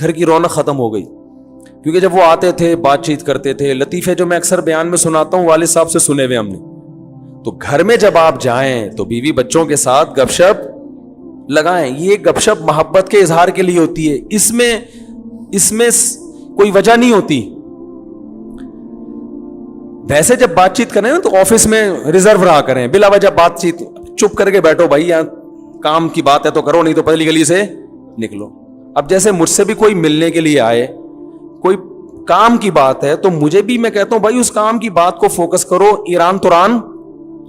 گھر کی رونق ختم ہو گئی. کیونکہ جب وہ آتے تھے بات چیت کرتے تھے, لطیفے جو میں اکثر بیان میں سناتا ہوں والد صاحب سے سنے ہوئے ہم نے, تو گھر میں جب آپ جائیں تو بیوی بچوں کے ساتھ گپ شپ لگائیں. یہ گپ شپ محبت کے اظہار کے لیے ہوتی ہے, اس میں کوئی وجہ نہیں ہوتی. ویسے جب بات چیت کریں نا تو آفس میں ریزرو رہا کریں, بلا وجہ بات چیت چپ کر کے بیٹھو بھائی, یہاں کام کی بات ہے تو کرو, نہیں تو پتلی گلی سے نکلو. اب جیسے مجھ سے بھی کوئی ملنے کے لیے آئے, کوئی کام کی بات ہے, تو مجھے بھی میں کہتا ہوں بھائی اس کام کی بات کو فوکس کرو, ایران توران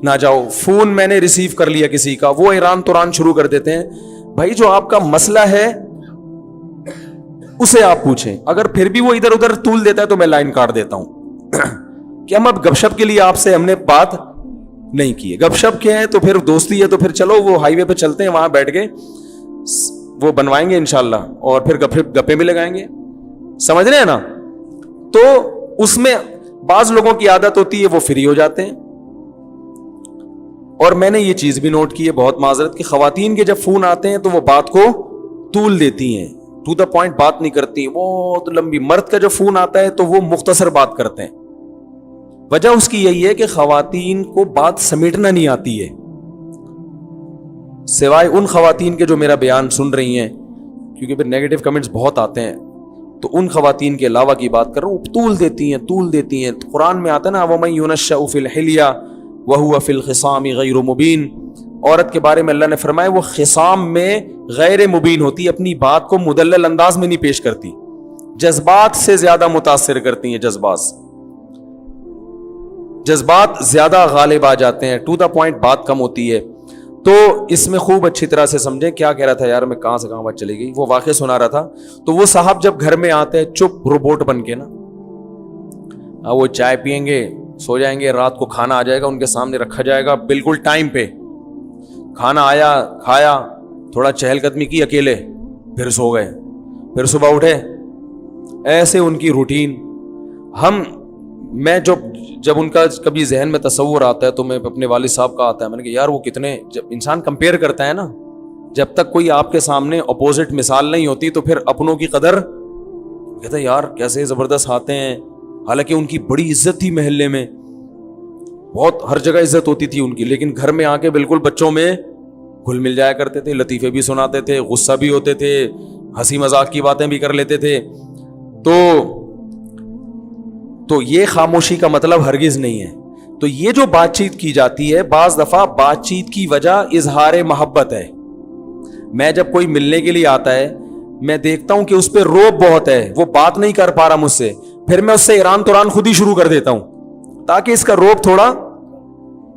نہ جاؤ. فون میں نے ریسیو کر لیا کسی کا, وہ ایران توران شروع کر دیتے ہیں. بھائی جو آپ کا مسئلہ ہے اسے آپ پوچھیں, اگر پھر بھی وہ ادھر ادھر طول دیتا ہے تو میں لائن کاٹ دیتا ہوں کہ ہم اب گپ شپ کے لیے آپ سے ہم نے بات نہیں کی ہے. گپ شپ کیا ہے تو پھر دوستی ہے, تو پھر چلو وہ ہائی وے پہ چلتے ہیں, وہاں بیٹھ کے وہ بنوائیں گے انشاءاللہ, اور پھر گپے بھی لگائیں گے. سمجھ رہے ہیں نا؟ تو اس میں بعض لوگوں کی عادت ہوتی ہے وہ فری ہو جاتے ہیں. اور میں نے یہ چیز بھی نوٹ کی ہے, بہت معذرت, کہ خواتین کے جب فون آتے ہیں تو وہ بات کو طول دیتی ہیں, ٹو دا پوائنٹ بات نہیں کرتی, بہت لمبی. مرد کا جب فون آتا ہے تو وہ مختصر بات کرتے ہیں. وجہ اس کی یہی ہے کہ خواتین کو بات سمیٹنا نہیں آتی ہے, سوائے ان خواتین کے جو میرا بیان سن رہی ہیں, کیونکہ پھر نیگیٹو کمنٹس بہت آتے ہیں, تو ان خواتین کے علاوہ کی بات کر رہا ہوں, طول دیتی ہیں. قرآن میں آتا ہے نا, وَمَن يُنَشَّأُ فِي الْحِلْيَةِ وَهُوَ فِي الْخِصَامِ غَيْرُ مُبِينٍ. عورت کے بارے میں اللہ نے فرمایا وہ خصام میں غیر مبین ہوتی, اپنی بات کو مدلل انداز میں نہیں پیش کرتی, جذبات سے زیادہ متاثر کرتی ہیں, جذبات زیادہ غالب آ جاتے ہیں, ٹو دا پوائنٹ بات کم ہوتی ہے. تو اس میں خوب اچھی طرح سے سمجھیں. کیا کہہ رہا تھا یار میں, کہاں سے کہاں بات چلی گئی, وہ واقعہ سنا رہا تھا. تو وہ صاحب جب گھر میں آتے ہیں چپ روبوٹ بن کے نا, وہ چائے پیئیں گے, سو جائیں گے, رات کو کھانا آ جائے گا ان کے سامنے رکھا جائے گا بالکل ٹائم پہ, کھانا آیا, کھایا, تھوڑا چہل قدمی کی اکیلے, پھر سو گئے, پھر صبح اٹھے. ایسے ان کی روٹین. میں جب ان کا کبھی ذہن میں تصور آتا ہے تو میں اپنے والد صاحب کا آتا ہے, میں نے کہا یار وہ کتنے, جب انسان کمپیئر کرتا ہے نا, جب تک کوئی آپ کے سامنے اپوزٹ مثال نہیں ہوتی تو پھر اپنوں کی قدر کہتا ہے یار کیسے زبردست آتے ہیں. حالانکہ ان کی بڑی عزت تھی محلے میں, بہت ہر جگہ عزت ہوتی تھی ان کی, لیکن گھر میں آ کے بالکل بچوں میں گھل مل جایا کرتے تھے, لطیفے بھی سناتے تھے, غصہ بھی ہوتے تھے, ہنسی مذاق کی باتیں بھی کر لیتے تھے. تو یہ خاموشی کا مطلب ہرگز نہیں ہے. تو یہ جو بات چیت کی جاتی ہے, بعض دفعہ بات چیت کی وجہ اظہار محبت ہے. میں جب کوئی ملنے کے لیے آتا ہے, میں دیکھتا ہوں کہ اس پہ روب بہت ہے, وہ بات نہیں کر پا رہا مجھ سے, پھر میں اس سے ایران توران خود ہی شروع کر دیتا ہوں تاکہ اس کا روب تھوڑا.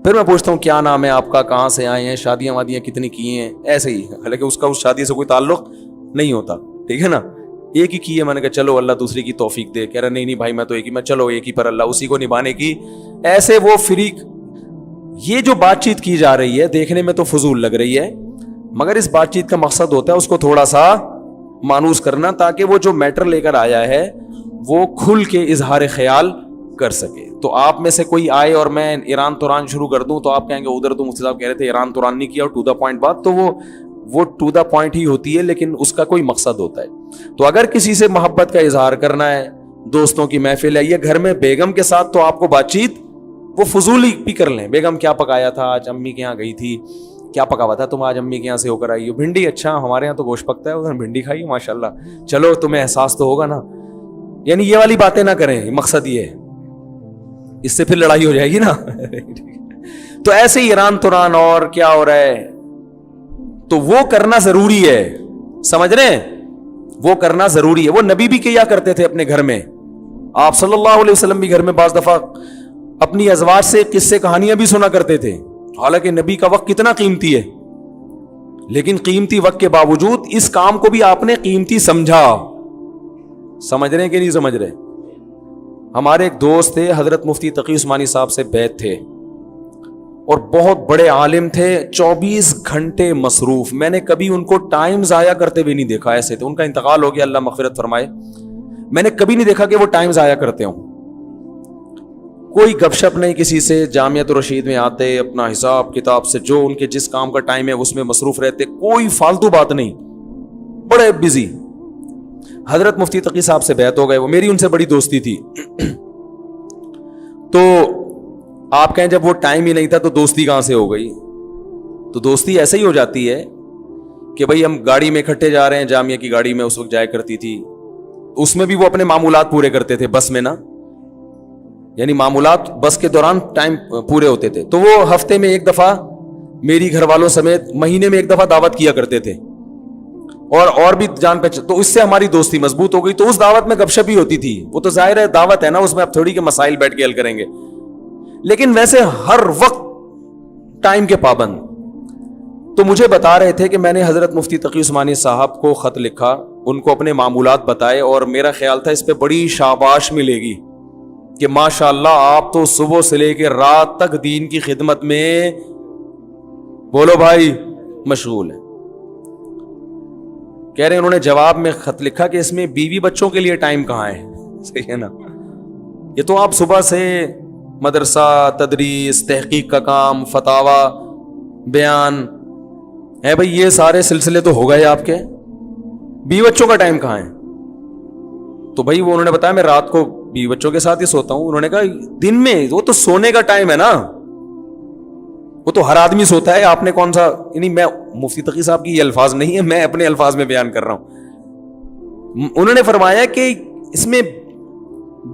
پھر میں پوچھتا ہوں کیا نام ہے آپ کا, کہاں سے آئے ہیں, شادیاں وادیاں کتنی کی ہیں, ایسے ہی. حالانکہ اس کا اس شادی سے کوئی تعلق نہیں ہوتا, ٹھیک ہے نا, ایک ہی کی ہے. میں نے کہا چلو اللہ دوسری کی توفیق دے. کہہ رہا نہیں بھائی میں تو ایک ہی, میں چلو ایک ہی پر اللہ اسی کو نبھانے کی. ایسے وہ فریق. یہ جو بات چیت کی جا رہی ہے دیکھنے میں تو فضول لگ رہی ہے, مگر اس بات چیت کا مقصد ہوتا ہے اس کو تھوڑا سا مانوس کرنا, تاکہ وہ جو میٹر لے کر آیا ہے وہ کھل کے اظہار خیال کر سکے. تو آپ میں سے کوئی آئے اور میں ایران توران شروع کر دوں تو آپ کہیں گے ادھر تو مفتی صاحب کہہ رہے تھے ایران توران نہیں کیا, اور ٹو دا پوائنٹ بات, تو وہ ٹو دا پوائنٹ ہی ہوتی ہے, لیکن اس کا کوئی مقصد ہوتا ہے. تو اگر کسی سے محبت کا اظہار کرنا ہے, دوستوں کی محفل ہے, یہ گھر میں بیگم کے ساتھ, تو آپ کو بات چیت وہ فضول ہی بھی کر لیں. بیگم کیا پکایا تھا آج, امی کے یہاں گئی تھی, کیا پکا ہوا تھا تم آج امی کے یہاں سے ہو کر آئی ہو, بھنڈی, اچھا ہمارے یہاں تو گوشت پکتا ہے, ادھر بھنڈی کھائی ماشاء اللہ, چلو تمہیں احساس تو ہوگا نا. یعنی یہ والی باتیں نہ کریں, مقصد یہ ہے, اس سے پھر لڑائی ہو جائے گی نا. تو ایسے ہی ایران توران اور کیا ہو رہا ہے, تو وہ کرنا ضروری ہے, سمجھ رہے ہیں, وہ کرنا ضروری ہے. وہ نبی بھی کیا کرتے تھے اپنے گھر میں, آپ صلی اللہ علیہ وسلم بھی گھر میں بعض دفعہ اپنی ازواج سے قصے کہانیاں بھی سنا کرتے تھے. حالانکہ نبی کا وقت کتنا قیمتی ہے, لیکن قیمتی وقت کے باوجود اس کام کو بھی آپ نے قیمتی سمجھا. سمجھ رہے ہیں کہ نہیں سمجھ رہے؟ ہمارے ایک دوست تھے, حضرت مفتی تقی عثمانی صاحب سے بیعت تھے, اور بہت بڑے عالم تھے, 24 گھنٹے مصروف. میں نے کبھی ان کو ٹائم ضائع کرتے ہوئے نہیں دیکھا. ایسے تھے, ان کا انتقال ہو گیا, اللہ مغفرت فرمائے. میں نے کبھی نہیں دیکھا کہ وہ ٹائم ضائع کرتے ہوں. کوئی گپ شپ نہیں کسی سے, جامعۃ الرشید میں آتے, اپنا حساب کتاب سے جو ان کے جس کام کا ٹائم ہے اس میں مصروف رہتے, کوئی فالتو بات نہیں, بڑے بزی. حضرت مفتی تقی صاحب سے بیعت ہو گئے, وہ میری ان سے بڑی دوستی تھی. تو آپ کہیں جب وہ ٹائم ہی نہیں تھا تو دوستی کہاں سے ہو گئی؟ تو دوستی ایسے ہی ہو جاتی ہے کہ بھائی ہم گاڑی میں اکٹھے جا رہے ہیں, جامعہ کی گاڑی میں اس وقت جایا کرتی تھی, اس میں بھی وہ اپنے معمولات پورے کرتے تھے بس میں نا, یعنی معمولات بس کے دوران ٹائم پورے ہوتے تھے. تو وہ ہفتے میں ایک دفعہ میری گھر والوں سمیت مہینے میں ایک دفعہ دعوت کیا کرتے تھے, اور بھی جان پہچان, تو اس سے ہماری دوستی مضبوط ہو گئی. تو اس دعوت میں گپ شپ ہی ہوتی تھی, وہ تو ظاہر ہے دعوت ہے نا, اس میں اب تھوڑی کے مسائل بیٹھ کے حل کریں گے, لیکن ویسے ہر وقت ٹائم کے پابند. تو مجھے بتا رہے تھے کہ میں نے حضرت مفتی تقی عثمانی صاحب کو خط لکھا, ان کو اپنے معمولات بتائے, اور میرا خیال تھا اس پہ بڑی شاباش ملے گی کہ ماشاءاللہ آپ تو صبح سے لے کے رات تک دین کی خدمت میں, بولو بھائی, مشغول ہیں. کہہ رہے انہوں نے جواب میں خط لکھا کہ اس میں بیوی بچوں کے لیے ٹائم کہاں ہے؟ صحیح ہے نا, یہ تو آپ صبح سے مدرسہ, تدریس, تحقیق کا کام, فتاوا, بیان ہے بھائی, یہ سارے سلسلے تو ہو گئے آپ کے, بیوی بچوں کا ٹائم کہاں ہے؟ تو بھائی وہ انہوں نے بتایا میں رات کو بیوی بچوں کے ساتھ ہی سوتا ہوں. انہوں نے کہا دن میں وہ تو سونے کا ٹائم ہے نا, وہ تو ہر آدمی سوتا ہے, آپ نے کون سا, یعنی میں مفتی تقی صاحب کی یہ الفاظ نہیں ہے, میں اپنے الفاظ میں بیان کر رہا ہوں. انہوں نے فرمایا کہ اس میں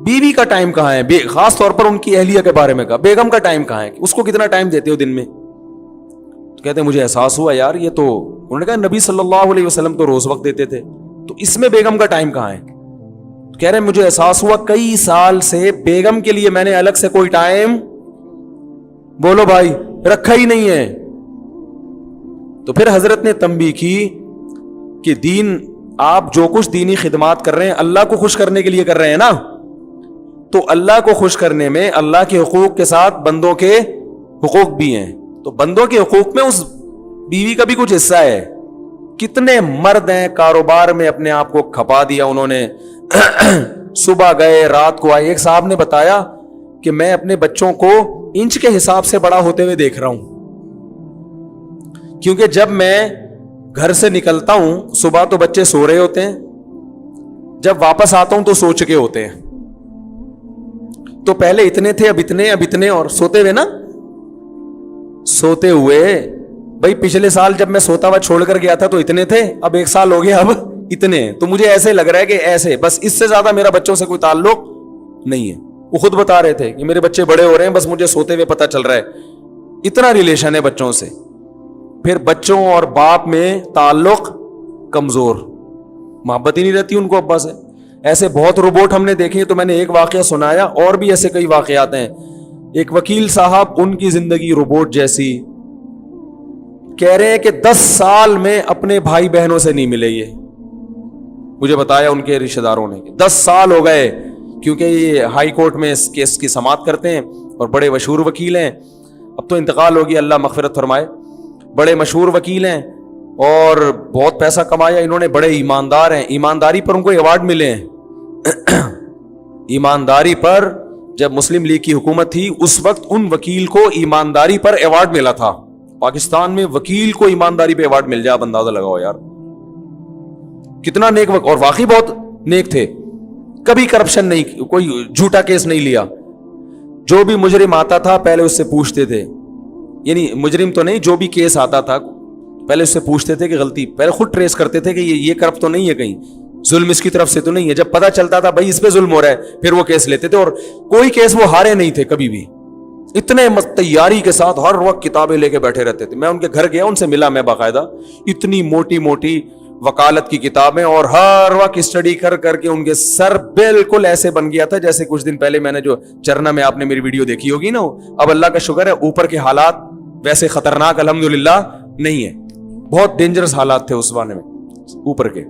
بیوی کا ٹائم کہاں ہے, خاص طور پر ان کی اہلیہ کے بارے میں کہا, بیگم کا ٹائم کہاں ہے, اس کو کتنا ٹائم دیتے ہو دن میں؟ تو کہتے ہیں مجھے احساس ہوا یار یہ تو, انہوں نے کہا نبی صلی اللہ علیہ وسلم تو روز وقت دیتے تھے, تو اس میں بیگم کا ٹائم کہاں ہے؟ کہہ رہے ہیں مجھے احساس ہوا کئی سال سے بیگم کے لیے میں نے الگ سے کوئی ٹائم, بولو بھائی, رکھا ہی نہیں ہے. تو پھر حضرت نے تنبیہ کی کہ دین, آپ جو کچھ دینی خدمات کر رہے ہیں اللہ کو خوش کرنے کے لیے کر رہے ہیں نا, تو اللہ کو خوش کرنے میں اللہ کے حقوق کے ساتھ بندوں کے حقوق بھی ہیں, تو بندوں کے حقوق میں اس بیوی کا بھی کچھ حصہ ہے. کتنے مرد ہیں کاروبار میں اپنے آپ کو کھپا دیا انہوں نے, صبح گئے رات کو آئے. ایک صاحب نے بتایا کہ میں اپنے بچوں کو انچ کے حساب سے بڑا ہوتے ہوئے دیکھ رہا ہوں, کیونکہ جب میں گھر سے نکلتا ہوں صبح تو بچے سو رہے ہوتے ہیں, جب واپس آتا ہوں تو سو چکے ہوتے ہیں. تو پہلے اتنے تھے, اب اتنے, اب اتنے, اور سوتے ہوئے نا, سوتے ہوئے بھائی پچھلے سال جب میں سوتا ہوا چھوڑ کر گیا تھا تو اتنے تھے, اب ایک سال ہو گیا اب اتنے. تو مجھے ایسے لگ رہا ہے کہ ایسے بس, اس سے زیادہ میرا بچوں سے کوئی تعلق نہیں ہے. وہ خود بتا رہے تھے کہ میرے بچے بڑے ہو رہے ہیں, بس مجھے سوتے ہوئے پتہ چل رہا ہے, اتنا ریلیشن ہے بچوں سے. پھر بچوں اور باپ میں تعلق کمزور, محبت ہی نہیں رہتی ان کو ابا سے. ایسے بہت روبوٹ ہم نے دیکھے. تو میں نے ایک واقعہ سنایا, اور بھی ایسے کئی واقعات ہیں. ایک وکیل صاحب, ان کی زندگی روبوٹ جیسی, کہہ رہے ہیں کہ 10 سال میں اپنے بھائی بہنوں سے نہیں ملے. یہ مجھے بتایا ان کے رشتہ داروں نے, 10 سال ہو گئے, کیونکہ یہ ہائی کورٹ میں اس کیس کی سماعت کرتے ہیں اور بڑے مشہور وکیل ہیں. اب تو انتقال ہو گیا, اللہ مغفرت فرمائے. بڑے مشہور وکیل ہیں اور بہت پیسہ کمایا انہوں نے, بڑے ایماندار ہیں. ایمانداری پر ان کو ایوارڈ ملے ہیں. ایمانداری پر, جب مسلم لیگ کی حکومت تھی اس وقت ان وکیل کو ایمانداری پر ایوارڈ ملا تھا. پاکستان میں وکیل کو ایمانداری پہ ایوارڈ مل جائے, آپ اندازہ لگاؤ یار کتنا نیک وقت. اور واقعی بہت نیک تھے, کبھی کرپشن نہیں, کوئی جھوٹا کیس نہیں لیا. جو بھی مجرم آتا تھا پہلے اس سے پوچھتے تھے, یعنی مجرم تو نہیں, جو بھی کیس آتا تھا پہلے اس سے پوچھتے تھے کہ غلطی, پہلے خود ٹریس کرتے تھے کہ یہ کرپ تو نہیں ہے, کہیں ظلم اس کی طرف سے تو نہیں ہے. جب پتہ چلتا تھا بھائی اس پہ ظلم ہو رہا ہے, پھر وہ کیس لیتے تھے. اور کوئی کیس وہ ہارے نہیں تھے کبھی بھی, اتنے تیاری کے ساتھ ہر وقت کتابیں لے کے بیٹھے رہتے تھے. میں ان کے گھر گیا, ان سے ملا میں باقاعدہ, اتنی موٹی موٹی وکالت کی کتابیں, اور ہر وقت اسٹڈی کر کر کے ان کے سر بالکل ایسے بن گیا تھا جیسے کچھ دن پہلے میں نے جو چرنا میں آپ نے میری ویڈیو دیکھی ہوگی نا. اب اللہ کا شکر ہے اوپر کے حالات ویسے خطرناک الحمدللہ نہیں ہے, بہت ڈینجرس حالات تھے اس زمانے میں اوپر کے.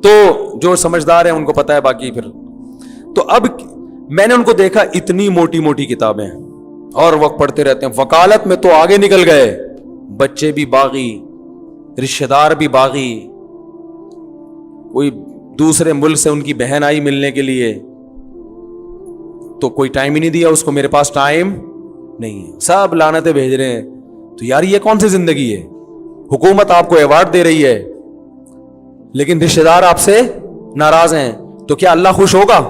تو جو سمجھدار ہیں ان کو پتا ہے, باقی پھر تو اب میں نے ان کو دیکھا اتنی موٹی موٹی کتابیں اور وقت پڑھتے رہتے ہیں. وکالت میں تو آگے نکل گئے, بچے بھی باغی, رشتہ دار بھی باغی. کوئی دوسرے ملک سے ان کی بہن آئی ملنے کے لیے تو کوئی ٹائم ہی نہیں دیا اس کو, میرے پاس ٹائم نہیں ہے, سب لعنتیں بھیج رہے ہیں. تو یار یہ کون سی زندگی ہے؟ حکومت آپ کو ایوارڈ دے رہی ہے, لیکن رشتے دار آپ سے ناراض ہیں تو کیا اللہ خوش ہوگا؟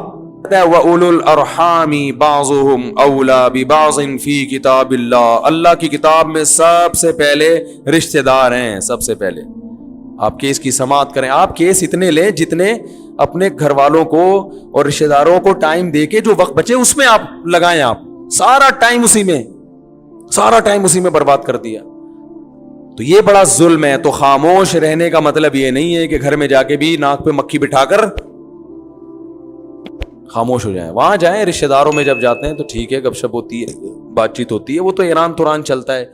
وَأُولُو الْأَرْحَامِ بَعْضُهُمْ أَوْلَى بِبَعْضٍ فِي كِتَابِ اللَّهِ، اللہ کی کتاب میں سب سے پہلے رشتے دار ہیں، سب سے پہلے۔ آپ کیس کی سماعت کریں، آپ کیس اتنے لیں جتنے اپنے گھر والوں کو اور رشتے داروں کو ٹائم دے کے جو وقت بچے اس میں آپ لگائیں، آپ سارا ٹائم اسی میں برباد کر دیا تو یہ بڑا ظلم ہے۔ تو خاموش رہنے کا مطلب یہ نہیں ہے کہ گھر میں جا کے بھی ناک پہ مکھی بٹھا کر خاموش ہو جائیں، وہاں جائیں، رشتے داروں میں جب جاتے ہیں تو ٹھیک ہے، گپ شپ ہوتی ہے، بات چیت ہوتی ہے، وہ تو ایران توران چلتا ہے،